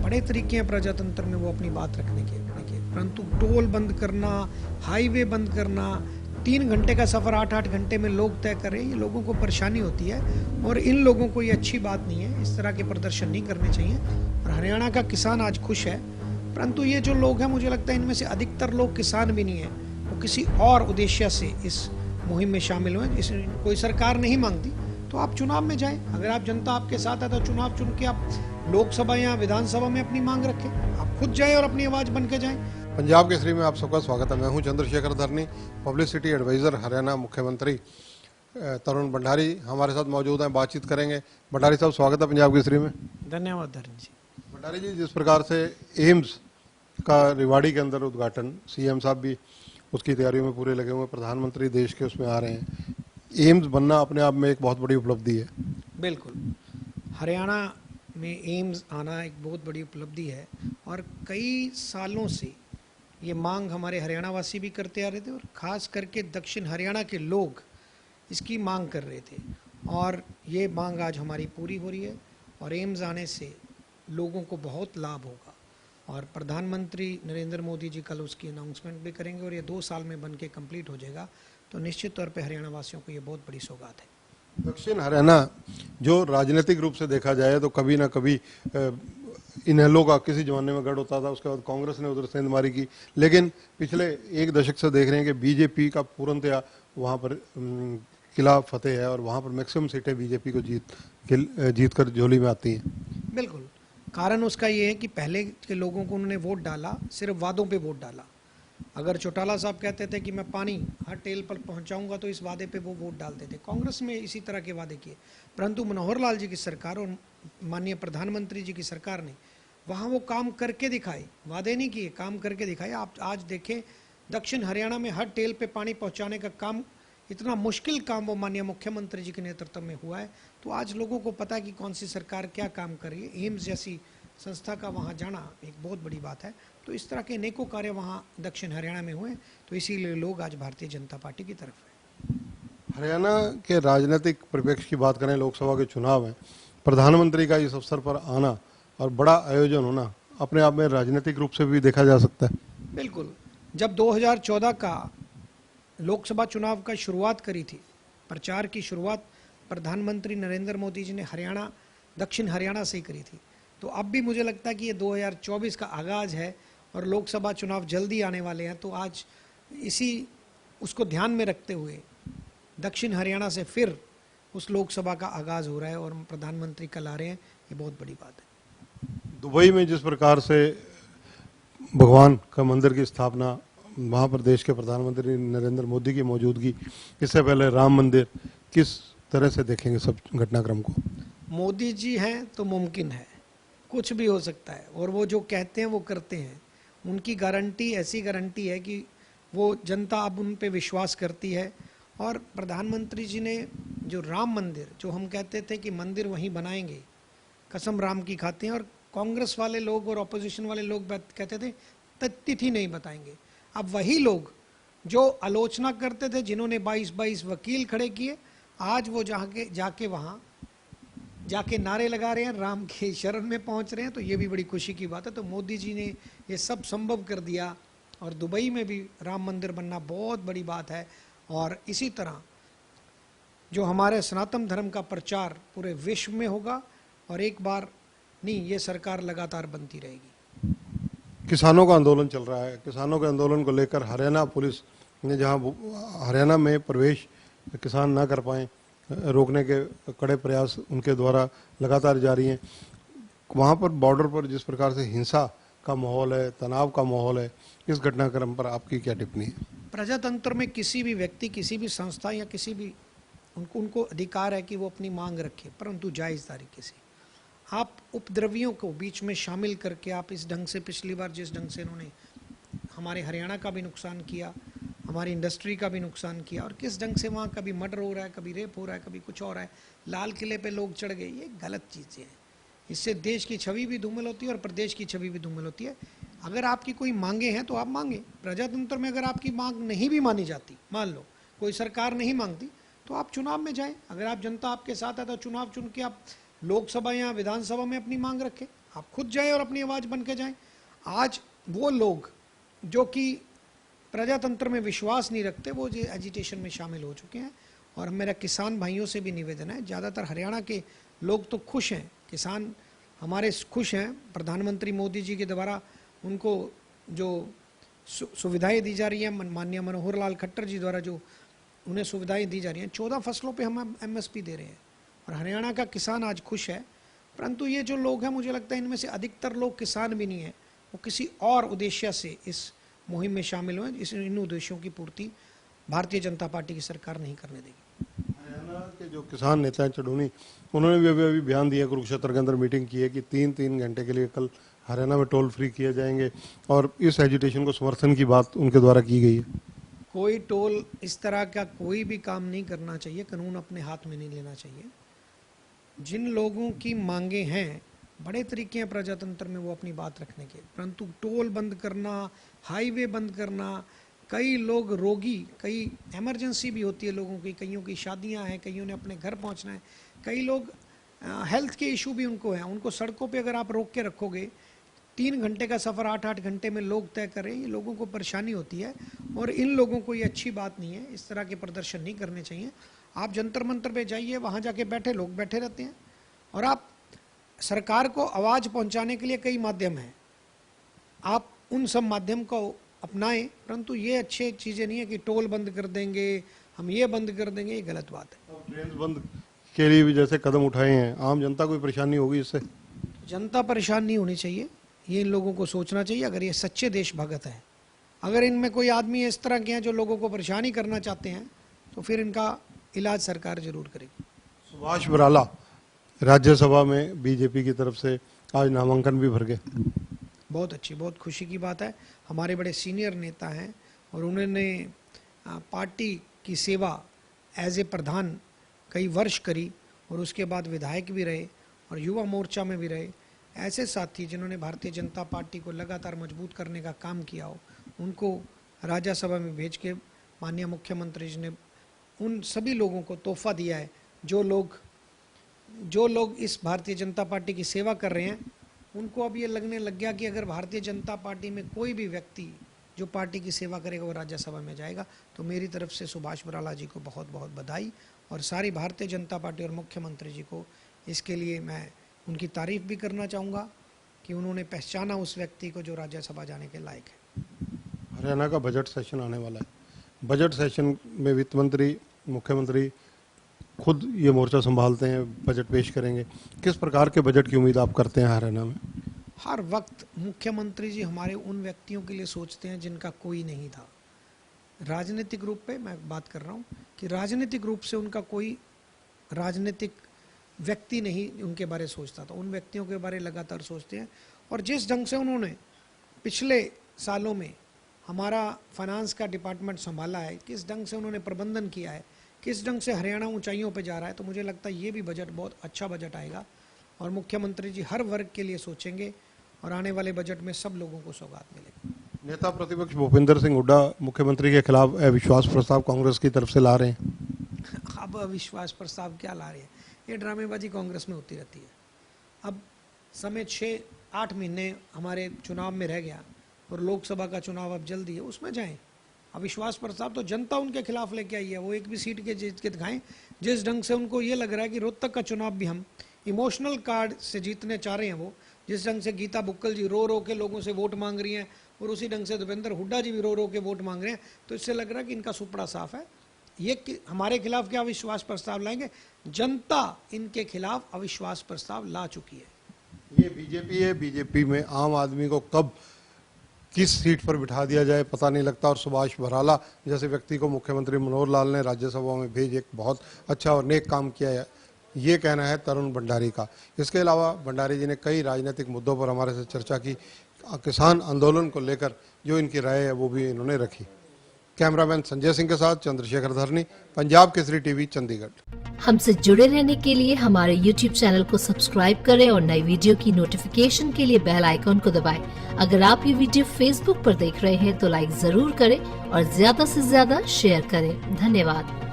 बड़े तरीके हैं प्रजातंत्र में वो अपनी बात रखने के, परंतु टोल बंद करना, हाईवे बंद करना, 3 घंटे का सफ़र 8-8 घंटे में लोग तय करें, ये लोगों को परेशानी होती है और इन लोगों को ये अच्छी बात नहीं है। इस तरह के प्रदर्शन नहीं करने चाहिए। और हरियाणा का किसान आज खुश है, परंतु ये जो लोग हैं, मुझे लगता है इनमें से अधिकतर लोग किसान भी नहीं है, वो किसी और उद्देश्य से इस मुहिम में शामिल हुए। कोई सरकार नहीं मांगती तो आप चुनाव में जाएं। अगर आप जनता आपके साथ है तो चुनाव चुन के आप लोकसभा या विधानसभा में अपनी मांग रखें, आप खुद जाएं और अपनी आवाज बन के जाएं। पंजाब केसरी में आप सबका स्वागत है। मैं हूं चंद्रशेखर धरनी, पब्लिसिटी एडवाइजर हरियाणा मुख्यमंत्री तरुण भंडारी हमारे साथ मौजूद हैं, बातचीत करेंगे। भंडारी साहब, स्वागत है पंजाब केसरी में। धन्यवाद धरनी जी। भंडारी जी, जिस प्रकार से एम्स का रेवाड़ी के अंदर उद्घाटन, सीएम साहब भी उसकी तैयारियों में पूरे लगे हुए, प्रधानमंत्री देश के उसमें आ रहे हैं, एम्स बनना अपने आप में एक बहुत बड़ी उपलब्धि है। बिल्कुल, हरियाणा में एम्स आना एक बहुत बड़ी उपलब्धि है और कई सालों से ये मांग हमारे हरियाणा वासी भी करते आ रहे थे और ख़ास करके दक्षिण हरियाणा के लोग इसकी मांग कर रहे थे और ये मांग आज हमारी पूरी हो रही है और एम्स आने से लोगों को बहुत लाभ होगा और प्रधानमंत्री नरेंद्र मोदी जी कल उसकी अनाउंसमेंट भी करेंगे और ये 2 साल में बन के कम्प्लीट हो जाएगा, तो निश्चित तौर पे हरियाणा वासियों को ये बहुत बड़ी सौगात है। दक्षिण हरियाणा जो राजनीतिक रूप से देखा जाए तो कभी ना कभी इनेलो का किसी जमाने में गढ़ होता था, उसके बाद कांग्रेस ने उधर सेंध मारी की, लेकिन पिछले 1 दशक से देख रहे हैं कि बीजेपी का पूर्णतया वहाँ पर किला फतेह है और वहाँ पर मैक्सिमम सीटें बीजेपी को जीत कर झोली में आती हैं। बिल्कुल, कारण उसका ये है कि पहले के लोगों को उन्होंने वोट डाला, सिर्फ वादों पे वोट डाला। अगर चौटाला साहब कहते थे कि मैं पानी हर टेल पर पहुंचाऊंगा तो इस वादे पे वो वोट डालते थे। कांग्रेस में इसी तरह के वादे किए, परंतु मनोहर लाल जी की सरकार और माननीय प्रधानमंत्री जी की सरकार ने वहाँ वो काम करके दिखाए, वादे नहीं किए, काम करके दिखाए। आप आज देखें दक्षिण हरियाणा में हर टेल पे पानी पहुँचाने का काम, इतना मुश्किल काम वो माननीय मुख्यमंत्री जी के नेतृत्व में हुआ है, तो आज लोगों को पता है कि कौन सी सरकार क्या काम कर रही है। एम्स जैसी संस्था का वहाँ जाना एक बहुत बड़ी बात है, तो इस तरह के अनेकों कार्य वहाँ दक्षिण हरियाणा में हुए, तो इसीलिए लोग आज भारतीय जनता पार्टी की तरफ है। हरियाणा के राजनीतिक परिप्रेक्ष्य की बात करें, लोकसभा के चुनाव में प्रधानमंत्री का इस अवसर पर आना और बड़ा आयोजन होना अपने आप में राजनीतिक रूप से भी देखा जा सकता है। बिल्कुल, जब 2014 का लोकसभा चुनाव का शुरुआत करी थी, प्रचार की शुरुआत प्रधानमंत्री नरेंद्र मोदी जी ने हरियाणा, दक्षिण हरियाणा से ही करी थी, तो अब भी मुझे लगता है कि ये 2024 का आगाज़ है और लोकसभा चुनाव जल्दी आने वाले हैं, तो आज इसी उसको ध्यान में रखते हुए दक्षिण हरियाणा से फिर उस लोकसभा का आगाज़ हो रहा है और प्रधानमंत्री कल आ रहे हैं, ये बहुत बड़ी बात है। दुबई में जिस प्रकार से भगवान का मंदिर की स्थापना, वहाँ पर देश के प्रधानमंत्री नरेंद्र मोदी की मौजूदगी, इससे पहले राम मंदिर, किस तरह से देखेंगे सब घटनाक्रम को? मोदी जी हैं तो मुमकिन है, कुछ भी हो सकता है और वो जो कहते हैं वो करते हैं। उनकी गारंटी ऐसी गारंटी है कि वो जनता अब उन पे विश्वास करती है और प्रधानमंत्री जी ने जो राम मंदिर, जो हम कहते थे कि मंदिर वहीं बनाएंगे, कसम राम की खाते हैं और कांग्रेस वाले लोग और ऑपोजिशन वाले लोग कहते थे तिथि नहीं बताएंगे। अब वही लोग जो आलोचना करते थे, जिन्होंने 22-22 वकील खड़े किए, आज वो जाके वहाँ जाके नारे लगा रहे हैं, राम के शरण में पहुँच रहे हैं, तो ये भी बड़ी खुशी की बात है। तो मोदी जी ने ये सब संभव कर दिया और दुबई में भी राम मंदिर बनना बहुत बड़ी बात है और इसी तरह जो हमारे सनातन धर्म का प्रचार पूरे विश्व में होगा और एक बार नहीं, ये सरकार लगातार बनती रहेगी। किसानों का आंदोलन चल रहा है, किसानों के आंदोलन को लेकर हरियाणा पुलिस ने, जहां हरियाणा में प्रवेश किसान ना कर पाएँ, रोकने के कड़े प्रयास उनके द्वारा लगातार जारी हैं। वहाँ पर बॉर्डर पर जिस प्रकार से हिंसा का माहौल है, तनाव का माहौल है, इस घटनाक्रम पर आपकी क्या टिप्पणी है? प्रजातंत्र में किसी भी व्यक्ति, किसी भी संस्था या किसी भी उनको अधिकार है कि वो अपनी मांग रखे, परंतु जायज़ तरीके से। आप उपद्रवियों को बीच में शामिल करके आप इस ढंग से, पिछली बार जिस ढंग से इन्होंने हमारे हरियाणा का भी नुकसान किया, हमारी इंडस्ट्री का भी नुकसान किया और किस ढंग से वहाँ कभी मर्डर हो रहा है, कभी रेप हो रहा है, कभी कुछ हो रहा है, लाल किले पे लोग चढ़ गए, ये गलत चीज़ें हैं। इससे देश की छवि भी धूमिल होती है और प्रदेश की छवि भी धूमिल होती है। अगर आपकी कोई मांगे हैं तो आप मांगे। प्रजातंत्र में अगर आपकी मांग नहीं भी मानी जाती, मान लो कोई सरकार नहीं मांगती, तो आप चुनाव में जाएं। अगर आप जनता आपके साथ है तो चुनाव चुन के आप लोकसभा या विधानसभा में अपनी मांग रखें। आप खुद जाएं और अपनी आवाज़ बन के जाएं। आज वो लोग जो कि प्रजातंत्र में विश्वास नहीं रखते वो जो एजिटेशन में शामिल हो चुके हैं। और मेरा किसान भाइयों से भी निवेदन है, ज़्यादातर हरियाणा के लोग तो खुश हैं, किसान हमारे खुश हैं, प्रधानमंत्री मोदी जी के द्वारा उनको जो सुविधाएं दी जा रही हैं, माननीय मनोहर लाल खट्टर जी द्वारा जो उन्हें सुविधाएं दी जा रही हैं, 14 फसलों पे हम MSP दे रहे हैं और हरियाणा का किसान आज खुश है। परंतु ये जो लोग हैं, मुझे लगता है इनमें से अधिकतर लोग किसान भी नहीं हैं, वो किसी और उद्देश्य से इस मुहिम में शामिल हुए। इन उद्देश्यों की पूर्ति भारतीय जनता पार्टी की सरकार नहीं करने देगी। हरियाणा के जो किसान नेता हैं चडूनी, उन्होंने भी अभी बयान दिया, कुरुक्षेत्र के अंदर मीटिंग की है कि 3-3 घंटे के लिए कल हरियाणा में टोल फ्री किए जाएंगे और इस एजुटेशन को समर्थन की बात उनके द्वारा की गई है। कोई टोल इस तरह का कोई भी काम नहीं करना चाहिए, कानून अपने हाथ में नहीं लेना चाहिए। जिन लोगों की मांगे हैं, बड़े तरीके हैं प्रजातंत्र में वो अपनी बात रखने के, परंतु टोल बंद करना, हाईवे बंद करना, कई लोग रोगी, कई इमरजेंसी भी होती है लोगों की, कईयों की शादियां हैं, कईयों ने अपने घर पहुंचना है, कई लोग हेल्थ के इशू भी उनको हैं, उनको सड़कों पे अगर आप रोक के रखोगे, 3 घंटे का सफ़र 8-8 घंटे में लोग तय करें, ये लोगों को परेशानी होती है और इन लोगों को ये अच्छी बात नहीं है। इस तरह के प्रदर्शन नहीं करने चाहिए। आप जंतर मंतर पे जाइए, वहाँ जाके बैठे लोग बैठे रहते हैं और आप सरकार को आवाज़ पहुँचाने के लिए कई माध्यम हैं, आप उन सब माध्यम को अपनाएं, परंतु ये अच्छी चीज़ें नहीं है कि टोल बंद कर देंगे, हम ये बंद कर देंगे, ये गलत बात है। ट्रेन बंद के लिए भी जैसे कदम उठाए हैं, आम जनता को परेशानी होगी इससे? जनता परेशान नहीं होनी चाहिए, ये इन लोगों को सोचना चाहिए। अगर ये सच्चे देशभक्त हैं, अगर इनमें कोई आदमी इस तरह के हैं जो लोगों को परेशानी करना चाहते हैं, तो फिर इनका इलाज सरकार जरूर करेगी। सुभाष बराला राज्यसभा में बीजेपी की तरफ से आज नामांकन भी भर गए। बहुत अच्छी, बहुत खुशी की बात है। हमारे बड़े सीनियर नेता हैं और उन्होंने पार्टी की सेवा एज ए प्रधान कई वर्ष करी और उसके बाद विधायक भी रहे और युवा मोर्चा में भी रहे। ऐसे साथी जिन्होंने भारतीय जनता पार्टी को लगातार मजबूत करने का काम किया हो, उनको राज्यसभा में भेज के माननीय मुख्यमंत्री जी ने उन सभी लोगों को तोहफा दिया है जो लोग इस भारतीय जनता पार्टी की सेवा कर रहे हैं। उनको अब ये लगने लग गया कि अगर भारतीय जनता पार्टी में कोई भी व्यक्ति जो पार्टी की सेवा करेगा वो राज्यसभा में जाएगा। तो मेरी तरफ से सुभाष बराला जी को बहुत बहुत बधाई और सारी भारतीय जनता पार्टी और मुख्यमंत्री जी को इसके लिए मैं उनकी तारीफ भी करना चाहूँगा कि उन्होंने पहचाना उस व्यक्ति को जो राज्यसभा जाने के लायक है। हरियाणा का बजट सेशन आने वाला है। बजट सेशन में वित्त मंत्री, मुख्यमंत्री खुद ये मोर्चा संभालते हैं, बजट पेश करेंगे। किस प्रकार के बजट की उम्मीद आप करते हैं हरियाणा में? हर वक्त मुख्यमंत्री जी हमारे उन व्यक्तियों के लिए सोचते हैं जिनका कोई नहीं था। राजनीतिक रूप पे मैं बात कर रहा हूँ कि राजनीतिक रूप से उनका कोई राजनीतिक व्यक्ति नहीं उनके बारे सोचता था, उन व्यक्तियों के बारे लगातार सोचते हैं। और जिस ढंग से उन्होंने पिछले सालों में हमारा फाइनेंस का डिपार्टमेंट संभाला है, किस ढंग से उन्होंने प्रबंधन किया है, किस ढंग से हरियाणा ऊंचाइयों पे जा रहा है, तो मुझे लगता है ये भी बजट बहुत अच्छा बजट आएगा और मुख्यमंत्री जी हर वर्ग के लिए सोचेंगे और आने वाले बजट में सब लोगों को सौगात मिलेगी। नेता प्रतिपक्ष भूपेंद्र सिंह हुड्डा मुख्यमंत्री के खिलाफ अविश्वास प्रस्ताव कांग्रेस की तरफ से ला रहे हैं। अब अविश्वास प्रस्ताव क्या ला रहे हैं? ये ड्रामेबाजी कांग्रेस में होती रहती है। अब समय 6-8 महीने हमारे चुनाव में रह गया और लोकसभा का चुनाव अब जल्दी है, उसमें जाएं। अविश्वास प्रस्ताव तो जनता उनके खिलाफ लेके आई है, वो एक भी सीट के जीत के दिखाएं। जिस ढंग से उनको ये लग रहा है कि रोहतक का चुनाव भी हम इमोशनल कार्ड से जीतने चाह रहे हैं, वो जिस ढंग से गीता बुक्कल जी रो रो के लोगों से वोट मांग रही हैं और उसी ढंग से भूपेंद्र हुड्डा जी भी रो रो के वोट मांग रहे हैं, तो इससे लग रहा है कि इनका सुपड़ा साफ है। ये हमारे खिलाफ क्या अविश्वास प्रस्ताव लाएंगे? जनता इनके खिलाफ अविश्वास प्रस्ताव ला चुकी है। ये बीजेपी है, बीजेपी में आम आदमी को कब किस सीट पर बिठा दिया जाए पता नहीं लगता। और सुभाष बराला जैसे व्यक्ति को मुख्यमंत्री मनोहर लाल ने राज्यसभा में भेज एक बहुत अच्छा और नेक काम किया है, ये कहना है तरुण भंडारी का। इसके अलावा भंडारी जी ने कई राजनीतिक मुद्दों पर हमारे से चर्चा की, किसान आंदोलन को लेकर जो इनकी राय है वो भी इन्होंने रखी। कैमरामैन संजय सिंह के साथ चंद्रशेखर धरनी, पंजाब केसरी टीवी, चंडीगढ़। हमसे जुड़े रहने के लिए हमारे YouTube चैनल को सब्सक्राइब करें और नई वीडियो की नोटिफिकेशन के लिए बेल आइकॉन को दबाएं। अगर आप ये वीडियो Facebook पर देख रहे हैं तो लाइक जरूर करें और ज्यादा से ज्यादा शेयर करें। धन्यवाद।